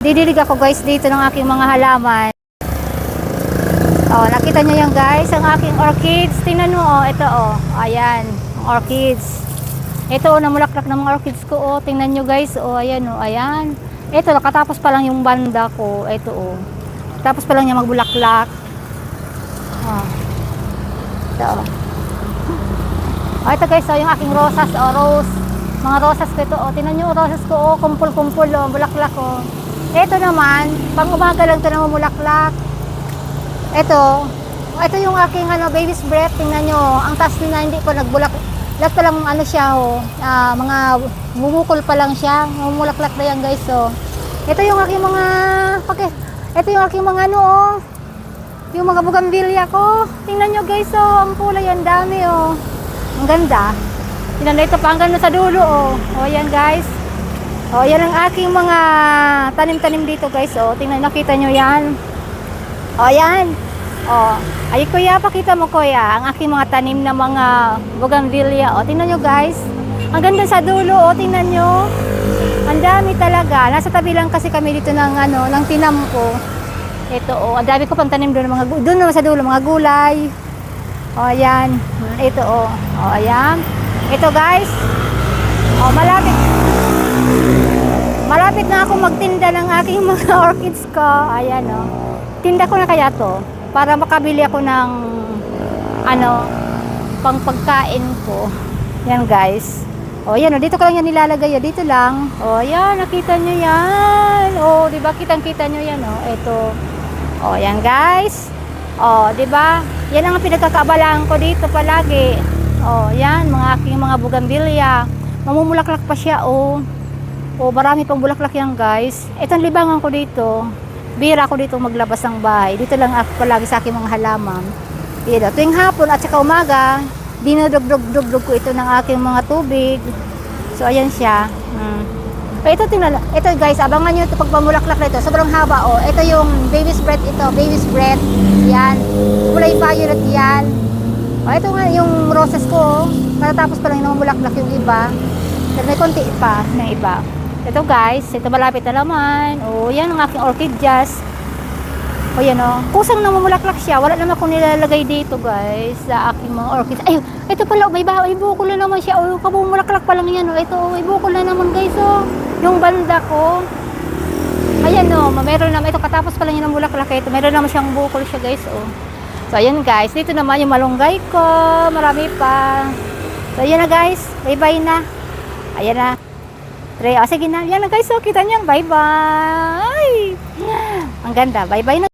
Didilig ako guys dito ng aking mga halaman. Oh, nakita nyo yan guys, ang aking orchids. Tingnan mo, oh, ito oh. Ayan, ang orchids. Ito oh, namulaklak ng mga orchids ko oh. Tingnan nyo guys, oh, ayan oh, ayan. Ito, nakatapos pa lang yung banda ko. Ito oh. Tapos pa lang niya magbulaklak. Oh. Ito oh. Oh, ito guys, oh, yung aking rosas, oh, rose. Mga rosas ko ito, oh. Tingnan nyo, rosas ko, oh, kumpul-kumpul, oh, bulaklak, oh. Ito naman, pang umaga lang ito na mamulaklak. Ito yung aking baby's breath. Tingnan nyo, ang taas na hindi pa nagbulak. Lahat pa lang ano siya, oh. Mga bumukol pa lang siya. Mamulaklak na yan guys, oh. Ito yung aking mga, ito yung aking mga ano, oh. Yung mga bugambilya ko. Tingnan nyo guys, oh, ang kulay, ang dami, oh. Ang ganda. Tingnan na ito pa hanggang sa dulo, oh. Oh, yan guys. Oh, yan ang aking mga tanim-tanim dito guys. Oh, tingnan, nakita nyo yan. Oh, yan. Oh, ay kuya, pakita mo kuya, ang aking mga tanim na mga bougainvillea. Oh, tingnan nyo guys. Ang ganda sa dulo, oh, tingnan nyo. Ang dami talaga. Nasa tabi lang kasi kami dito ng ng tinam ko. Ito, oh, ang dami ko pang tanim doon, doon naman sa dulo, mga gulay. Oh, ayan. Ito, oh. Oh, ayan. Ito guys. Oh, malapit na ako magtinda ng aking mga orchids ko. Ayan, oh. Tinda ko na kaya to para makabili ako ng pang pagkain ko. Yan guys. Oh, yan, oh. Dito ko lang yan nilalagay. Dito lang. Oh, yan. Nakita nyo yan. Oh, di ba? Kitang-kita nyo yan, oh. Ito. Oh, yan guys. Oh, di ba? Yan ang pinagkakaabalaan ko dito palagi. Oh, yan. Mga aking mga bougainvillea. Mamumulaklak pa siya, oh. Oh, marami pang bulaklak yan, guys. Itong libangan ko dito. Bira ako dito maglabas ng bahay. Dito lang ako palagi sa aking mga halaman. Dito. Tuwing hapon at saka umaga, dinudug-dug-dug ko ito ng aking mga tubig. So, ayan siya. Ito, tingnan. Ito, guys, abangan nyo ito pag mamulaklak na ito. Sobrang haba, oh. Ito yung baby's breath ito. Baby's breath. Yan. Kulay violet yan. Oh, ito nga yung roses ko, oh. Matatapos pa lang yung mamulaklak yung iba. Pero may konti pa ng iba. Ito guys, ito malapit na naman. Oh, yan ang aking orchids. Oh, yan oh. Kusang namumulaklak siya. Wala naman akong nilalagay dito guys sa aking mga orchids. Ay, ito pala, may bukol na naman siya. Oh, kabumulaklak pa lang yan oh. Ito, may bukol na naman guys oh. Yung banda ko. Ayan oh, meron naman. Ito katapos pa lang yung namulaklak. Ito, meron naman siyang bukol siya guys oh. So, ayan guys. Dito naman yung malunggay ko. Marami pa. So, ayan na guys. Bye-bye na. Ayan na. Oh, sige na. Yan na guys. So, kita niyo. Bye-bye. Ang ganda. Bye-bye na.